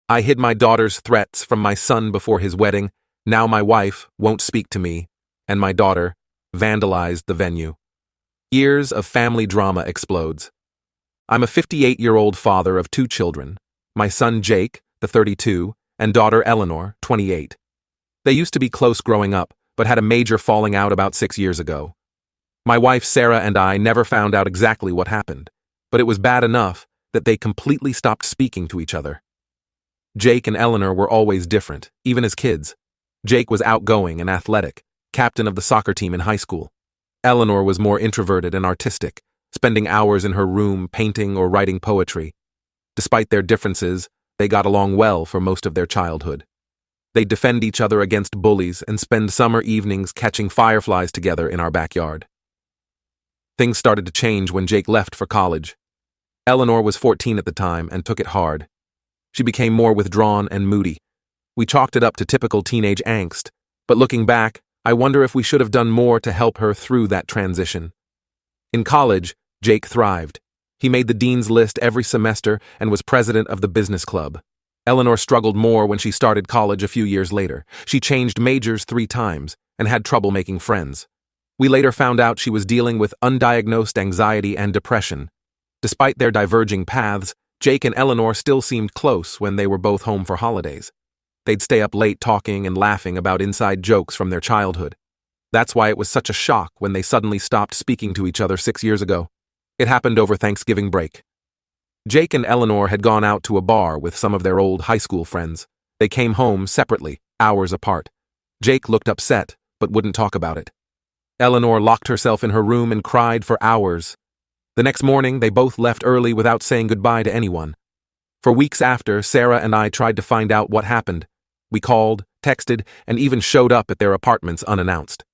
I hid my daughter's threats from my son before his wedding. Now my wife won't speak to me, and my daughter vandalized the venue. Years of family drama explodes. I'm a 58-year-old father of 2 children, my son Jake, the 32, and daughter Eleanor, 28. They used to be close growing up, but had a major falling out about 6 years ago. My wife Sarah and I never found out exactly what happened, but it was bad enough that they completely stopped speaking to each other. Jake and Eleanor were always different, even as kids. Jake was outgoing and athletic, captain of the soccer team in high school. Eleanor was more introverted and artistic, spending hours in her room painting or writing poetry. Despite their differences, they got along well for most of their childhood. They'd defend each other against bullies and spend summer evenings catching fireflies together in our backyard. Things started to change when Jake left for college. Eleanor was 14 at the time and took it hard. She became more withdrawn and moody. We chalked it up to typical teenage angst, but looking back, I wonder if we should have done more to help her through that transition. In college, Jake thrived. He made the dean's list every semester and was president of the business club. Eleanor struggled more when she started college a few years later. She changed majors 3 times and had trouble making friends. We later found out she was dealing with undiagnosed anxiety and depression. Despite their diverging paths, Jake and Eleanor still seemed close when they were both home for holidays. They'd stay up late talking and laughing about inside jokes from their childhood. That's why it was such a shock when they suddenly stopped speaking to each other 6 years ago. It happened over Thanksgiving break. Jake and Eleanor had gone out to a bar with some of their old high school friends. They came home separately, hours apart. Jake looked upset, but wouldn't talk about it. Eleanor locked herself in her room and cried for hours. The next morning, they both left early without saying goodbye to anyone. For weeks after, Sarah and I tried to find out what happened. We called, texted, and even showed up at their apartments unannounced.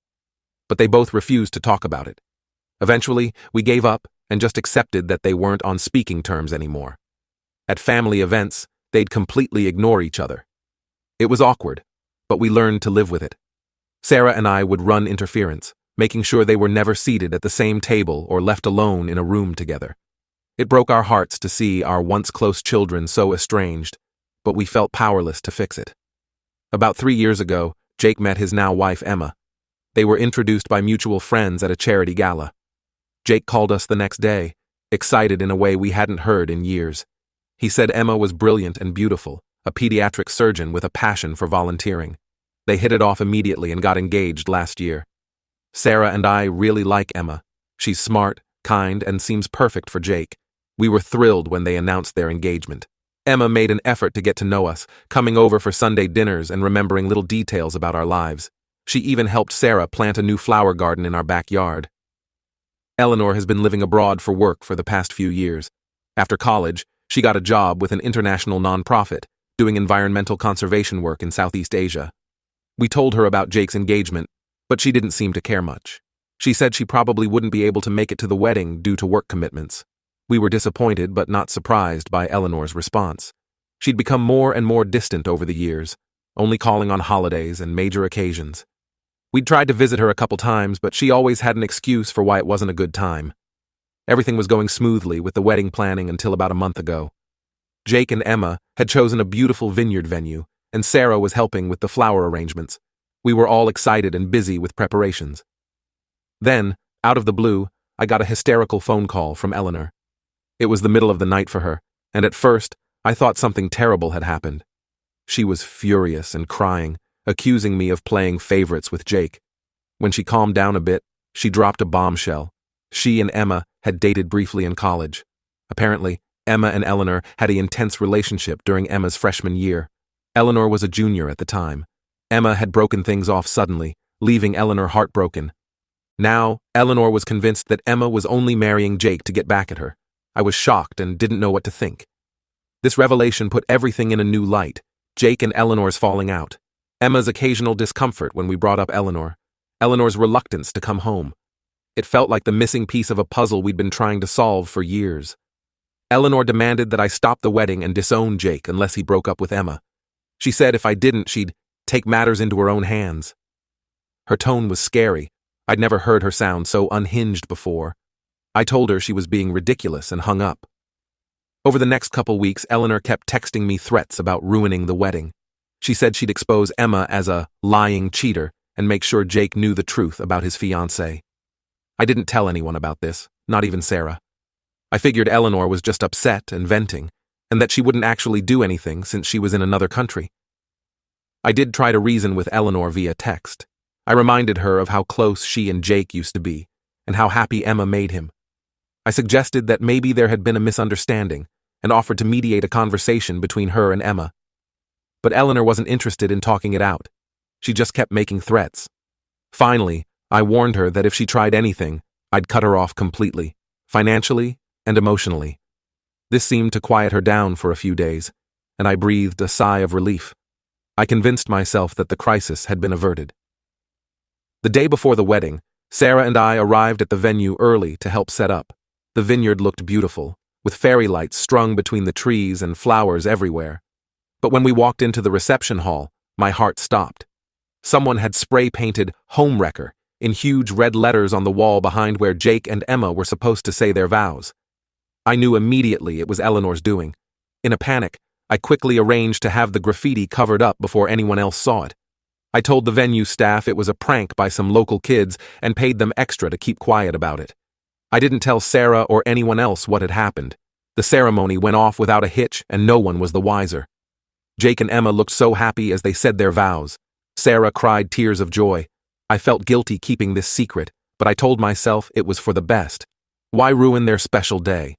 But they both refused to talk about it. Eventually, we gave up and just accepted that they weren't on speaking terms anymore. At family events, they'd completely ignore each other. It was awkward, but we learned to live with it. Sarah and I would run interference, making sure they were never seated at the same table or left alone in a room together. It broke our hearts to see our once close children so estranged, but we felt powerless to fix it. About 3 years ago, Jake met his now wife Emma. They were introduced by mutual friends at a charity gala. Jake called us the next day, excited in a way we hadn't heard in years. He said Emma was brilliant and beautiful, a pediatric surgeon with a passion for volunteering. They hit it off immediately and got engaged last year. Sarah and I really like Emma. She's smart, kind, and seems perfect for Jake. We were thrilled when they announced their engagement. Emma made an effort to get to know us, coming over for Sunday dinners and remembering little details about our lives. She even helped Sarah plant a new flower garden in our backyard. Eleanor has been living abroad for work for the past few years. After college, she got a job with an international nonprofit, doing environmental conservation work in Southeast Asia. We told her about Jake's engagement, but she didn't seem to care much. She said she probably wouldn't be able to make it to the wedding due to work commitments. We were disappointed but not surprised by Eleanor's response. She'd become more and more distant over the years, only calling on holidays and major occasions. We'd tried to visit her a couple times, but she always had an excuse for why it wasn't a good time. Everything was going smoothly with the wedding planning until about a month ago. Jake and Emma had chosen a beautiful vineyard venue, and Sarah was helping with the flower arrangements. We were all excited and busy with preparations. Then, out of the blue, I got a hysterical phone call from Eleanor. It was the middle of the night for her, and at first, I thought something terrible had happened. She was furious and crying, accusing me of playing favorites with Jake. When she calmed down a bit, she dropped a bombshell. She and Emma had dated briefly in college. Apparently, Emma and Eleanor had an intense relationship during Emma's freshman year. Eleanor was a junior at the time. Emma had broken things off suddenly, leaving Eleanor heartbroken. Now, Eleanor was convinced that Emma was only marrying Jake to get back at her. I was shocked and didn't know what to think. This revelation put everything in a new light: Jake and Eleanor's falling out, Emma's occasional discomfort when we brought up Eleanor, Eleanor's reluctance to come home. It felt like the missing piece of a puzzle we'd been trying to solve for years. Eleanor demanded that I stop the wedding and disown Jake unless he broke up with Emma. She said if I didn't, she'd take matters into her own hands. Her tone was scary. I'd never heard her sound so unhinged before. I told her she was being ridiculous and hung up. Over the next couple weeks, Eleanor kept texting me threats about ruining the wedding. She said she'd expose Emma as a lying cheater and make sure Jake knew the truth about his fiancée. I didn't tell anyone about this, not even Sarah. I figured Eleanor was just upset and venting, and that she wouldn't actually do anything since she was in another country. I did try to reason with Eleanor via text. I reminded her of how close she and Jake used to be, and how happy Emma made him. I suggested that maybe there had been a misunderstanding, and offered to mediate a conversation between her and Emma. But Eleanor wasn't interested in talking it out. She just kept making threats. Finally, I warned her that if she tried anything, I'd cut her off completely, financially and emotionally. This seemed to quiet her down for a few days, and I breathed a sigh of relief. I convinced myself that the crisis had been averted. The day before the wedding, Sarah and I arrived at the venue early to help set up. The vineyard looked beautiful, with fairy lights strung between the trees and flowers everywhere. But when we walked into the reception hall, my heart stopped. Someone had spray-painted "Homewrecker" in huge red letters on the wall behind where Jake and Emma were supposed to say their vows. I knew immediately it was Eleanor's doing. In a panic, I quickly arranged to have the graffiti covered up before anyone else saw it. I told the venue staff it was a prank by some local kids and paid them extra to keep quiet about it. I didn't tell Sarah or anyone else what had happened. The ceremony went off without a hitch and no one was the wiser. Jake and Emma looked so happy as they said their vows. Sarah cried tears of joy. I felt guilty keeping this secret, but I told myself it was for the best. Why ruin their special day?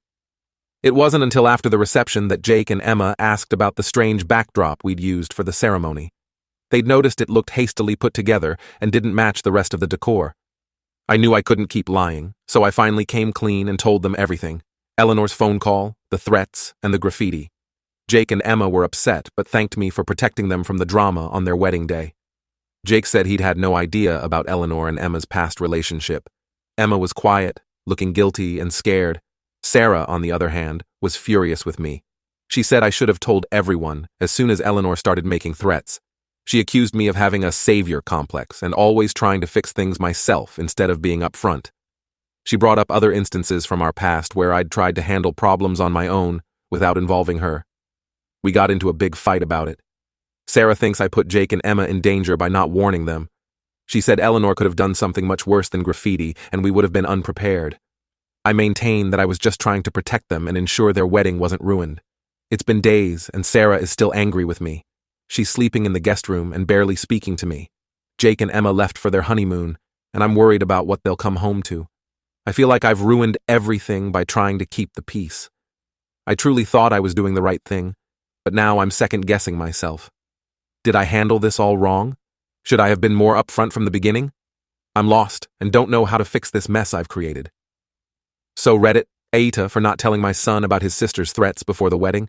It wasn't until after the reception that Jake and Emma asked about the strange backdrop we'd used for the ceremony. They'd noticed it looked hastily put together and didn't match the rest of the decor. I knew I couldn't keep lying, so I finally came clean and told them everything. Eleanor's phone call, the threats, and the graffiti. Jake and Emma were upset, but thanked me for protecting them from the drama on their wedding day. Jake said he'd had no idea about Eleanor and Emma's past relationship. Emma was quiet, looking guilty and scared. Sarah, on the other hand, was furious with me. She said I should have told everyone as soon as Eleanor started making threats. She accused me of having a savior complex and always trying to fix things myself instead of being upfront. She brought up other instances from our past where I'd tried to handle problems on my own without involving her. We got into a big fight about it. Sarah thinks I put Jake and Emma in danger by not warning them. She said Eleanor could have done something much worse than graffiti and we would have been unprepared. I maintain that I was just trying to protect them and ensure their wedding wasn't ruined. It's been days and Sarah is still angry with me. She's sleeping in the guest room and barely speaking to me. Jake and Emma left for their honeymoon, and I'm worried about what they'll come home to. I feel like I've ruined everything by trying to keep the peace. I truly thought I was doing the right thing, but now I'm second-guessing myself. Did I handle this all wrong? Should I have been more upfront from the beginning? I'm lost and don't know how to fix this mess I've created. So Reddit, aita for not telling my son about his sister's threats before the wedding.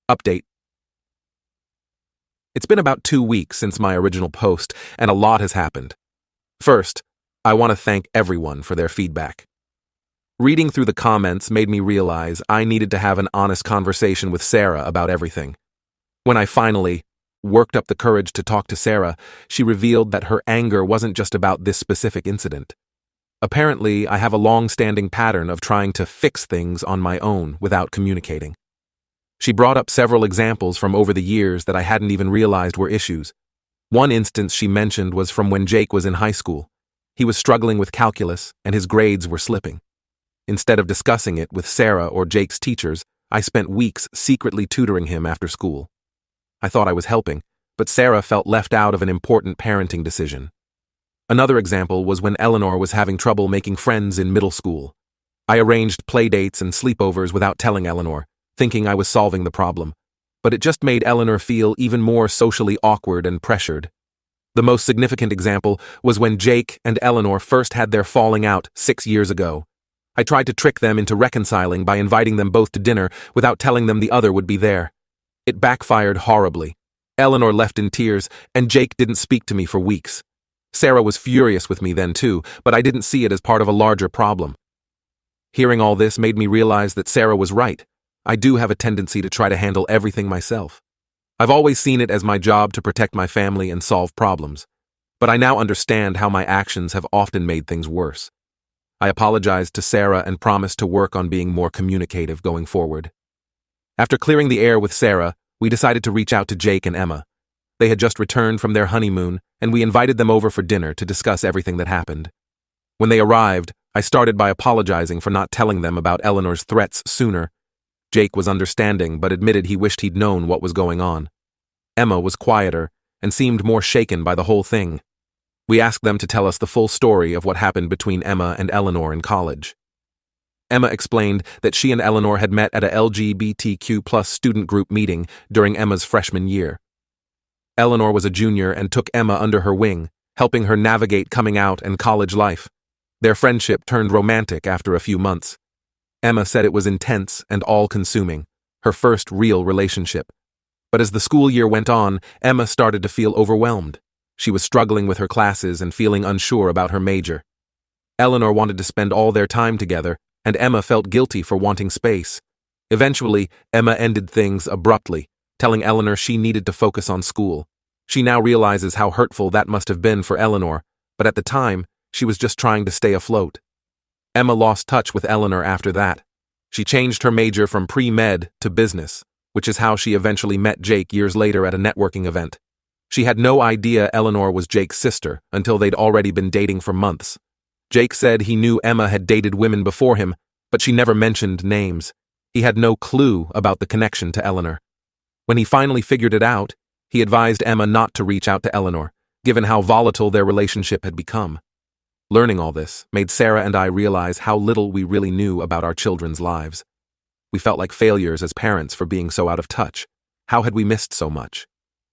Update. It's been about 2 weeks since my original post, and a lot has happened. First, I want to thank everyone for their feedback. Reading through the comments made me realize I needed to have an honest conversation with Sarah about everything. When I finally worked up the courage to talk to Sarah, she revealed that her anger wasn't just about this specific incident. Apparently, I have a long-standing pattern of trying to fix things on my own without communicating. She brought up several examples from over the years that I hadn't even realized were issues. One instance she mentioned was from when Jake was in high school. He was struggling with calculus, and his grades were slipping. Instead of discussing it with Sarah or Jake's teachers, I spent weeks secretly tutoring him after school. I thought I was helping, but Sarah felt left out of an important parenting decision. Another example was when Eleanor was having trouble making friends in middle school. I arranged playdates and sleepovers without telling Eleanor, thinking I was solving the problem, but it just made Eleanor feel even more socially awkward and pressured. The most significant example was when Jake and Eleanor first had their falling out 6 years ago. I tried to trick them into reconciling by inviting them both to dinner without telling them the other would be there. It backfired horribly. Eleanor left in tears, and Jake didn't speak to me for weeks. Sarah was furious with me then too, but I didn't see it as part of a larger problem. Hearing all this made me realize that Sarah was right. I do have a tendency to try to handle everything myself. I've always seen it as my job to protect my family and solve problems, but I now understand how my actions have often made things worse. I apologized to Sarah and promised to work on being more communicative going forward. After clearing the air with Sarah, we decided to reach out to Jake and Emma. They had just returned from their honeymoon, and we invited them over for dinner to discuss everything that happened. When they arrived, I started by apologizing for not telling them about Eleanor's threats sooner. Jake was understanding, but admitted he wished he'd known what was going on. Emma was quieter and seemed more shaken by the whole thing. We asked them to tell us the full story of what happened between Emma and Eleanor in college. Emma explained that she and Eleanor had met at a LGBTQ+ student group meeting during Emma's freshman year. Eleanor was a junior and took Emma under her wing, helping her navigate coming out and college life. Their friendship turned romantic after a few months. Emma said it was intense and all-consuming, her first real relationship. But as the school year went on, Emma started to feel overwhelmed. She was struggling with her classes and feeling unsure about her major. Eleanor wanted to spend all their time together, and Emma felt guilty for wanting space. Eventually, Emma ended things abruptly, telling Eleanor she needed to focus on school. She now realizes how hurtful that must have been for Eleanor, but at the time, she was just trying to stay afloat. Emma lost touch with Eleanor after that. She changed her major from pre-med to business, which is how she eventually met Jake years later at a networking event. She had no idea Eleanor was Jake's sister until they'd already been dating for months. Jake said he knew Emma had dated women before him, but she never mentioned names. He had no clue about the connection to Eleanor. When he finally figured it out, he advised Emma not to reach out to Eleanor, given how volatile their relationship had become. Learning all this made Sarah and I realize how little we really knew about our children's lives. We felt like failures as parents for being so out of touch. How had we missed so much?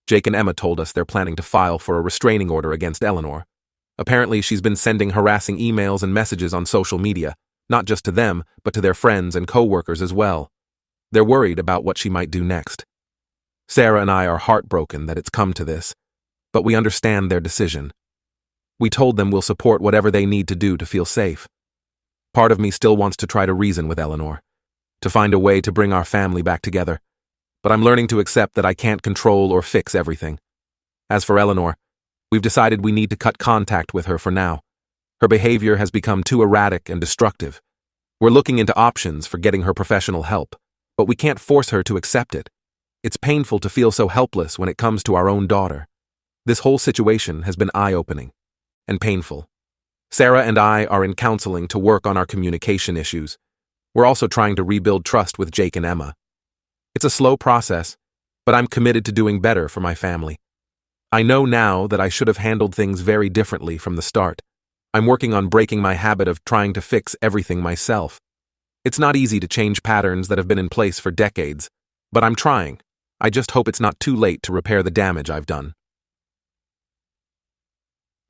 Jake and Emma told us they're planning to file for a restraining order against Eleanor. Apparently, she's been sending harassing emails and messages on social media, not just to them, but to their friends and co-workers as well. They're worried about what she might do next. Sarah and I are heartbroken that it's come to this, but we understand their decision. We told them we'll support whatever they need to do to feel safe. Part of me still wants to try to reason with Eleanor, to find a way to bring our family back together, but I'm learning to accept that I can't control or fix everything. As for Eleanor, we've decided we need to cut contact with her for now. Her behavior has become too erratic and destructive. We're looking into options for getting her professional help, but we can't force her to accept it. It's painful to feel so helpless when it comes to our own daughter. This whole situation has been eye-opening and painful. Sarah and I are in counseling to work on our communication issues. We're also trying to rebuild trust with Jake and Emma. It's a slow process, but I'm committed to doing better for my family. I know now that I should have handled things very differently from the start. I'm working on breaking my habit of trying to fix everything myself. It's not easy to change patterns that have been in place for decades, but I'm trying. I just hope it's not too late to repair the damage I've done.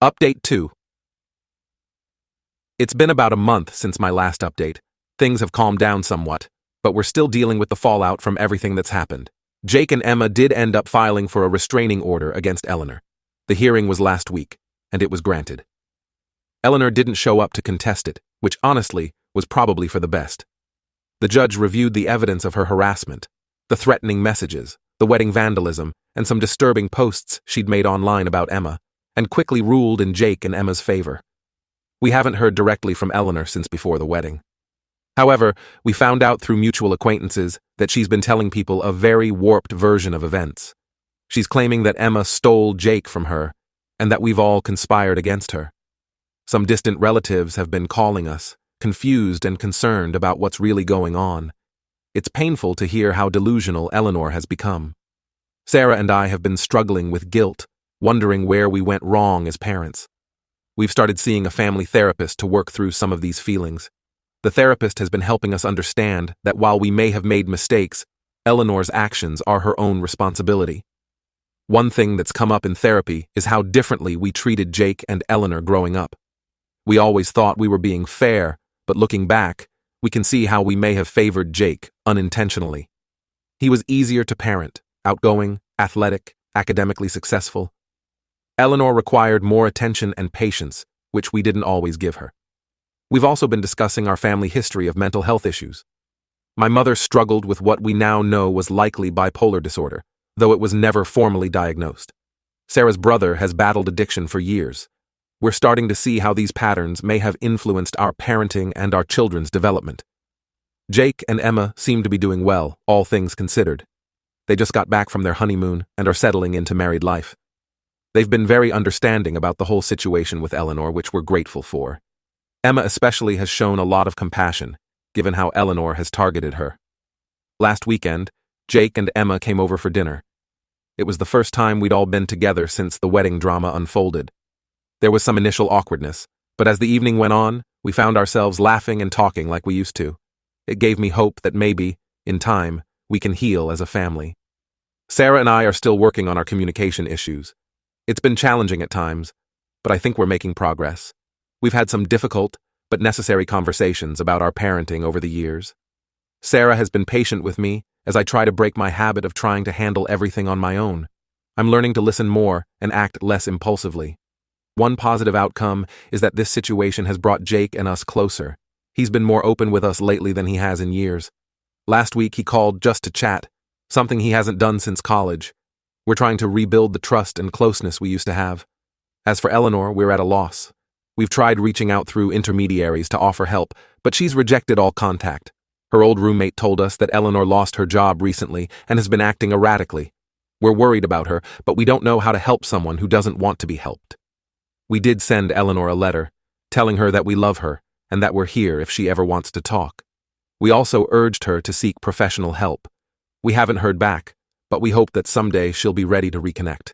Update 2. It's been about a month since my last update. Things have calmed down somewhat, but we're still dealing with the fallout from everything that's happened. Jake and Emma did end up filing for a restraining order against Eleanor. The hearing was last week, and it was granted. Eleanor didn't show up to contest it, which honestly was probably for the best. The judge reviewed the evidence of her harassment, the threatening messages, the wedding vandalism, and some disturbing posts she'd made online about Emma, and quickly ruled in Jake and Emma's favor. We haven't heard directly from Eleanor since before the wedding. However, we found out through mutual acquaintances that she's been telling people a very warped version of events. She's claiming that Emma stole Jake from her, and that we've all conspired against her. Some distant relatives have been calling us, confused and concerned about what's really going on. It's painful to hear how delusional Eleanor has become. Sarah and I have been struggling with guilt, wondering where we went wrong as parents. We've started seeing a family therapist to work through some of these feelings. The therapist has been helping us understand that while we may have made mistakes, Eleanor's actions are her own responsibility. One thing that's come up in therapy is how differently we treated Jake and Eleanor growing up. We always thought we were being fair, but looking back, we can see how we may have favored Jake unintentionally. He was easier to parent, outgoing, athletic, academically successful. Eleanor required more attention and patience, which we didn't always give her. We've also been discussing our family history of mental health issues. My mother struggled with what we now know was likely bipolar disorder, though it was never formally diagnosed. Sarah's brother has battled addiction for years. we're starting to see how these patterns may have influenced our parenting and our children's development. Jake and Emma seem to be doing well, all things considered. They just got back from their honeymoon and are settling into married life. They've been very understanding about the whole situation with Eleanor, which we're grateful for. Emma especially has shown a lot of compassion, given how Eleanor has targeted her. Last weekend, Jake and Emma came over for dinner. It was the first time we'd all been together since the wedding drama unfolded. There was some initial awkwardness, but as the evening went on, we found ourselves laughing and talking like we used to. It gave me hope that maybe, in time, we can heal as a family. Sarah and I are still working on our communication issues. It's been challenging at times, but I think we're making progress. We've had some difficult but necessary conversations about our parenting over the years. Sarah has been patient with me as I try to break my habit of trying to handle everything on my own. I'm learning to listen more and act less impulsively. One positive outcome is that this situation has brought Jake and us closer. He's been more open with us lately than he has in years. Last week he called just to chat, something he hasn't done since college. We're trying to rebuild the trust and closeness we used to have. As for Eleanor, we're at a loss. We've tried reaching out through intermediaries to offer help, but she's rejected all contact. Her old roommate told us that Eleanor lost her job recently and has been acting erratically. We're worried about her, but we don't know how to help someone who doesn't want to be helped. We did send Eleanor a letter, telling her that we love her and that we're here if she ever wants to talk. We also urged her to seek professional help. We haven't heard back, but we hope that someday she'll be ready to reconnect.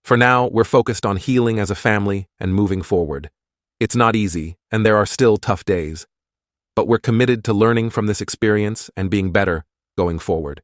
For now, we're focused on healing as a family and moving forward. It's not easy, and there are still tough days. But we're committed to learning from this experience and being better going forward.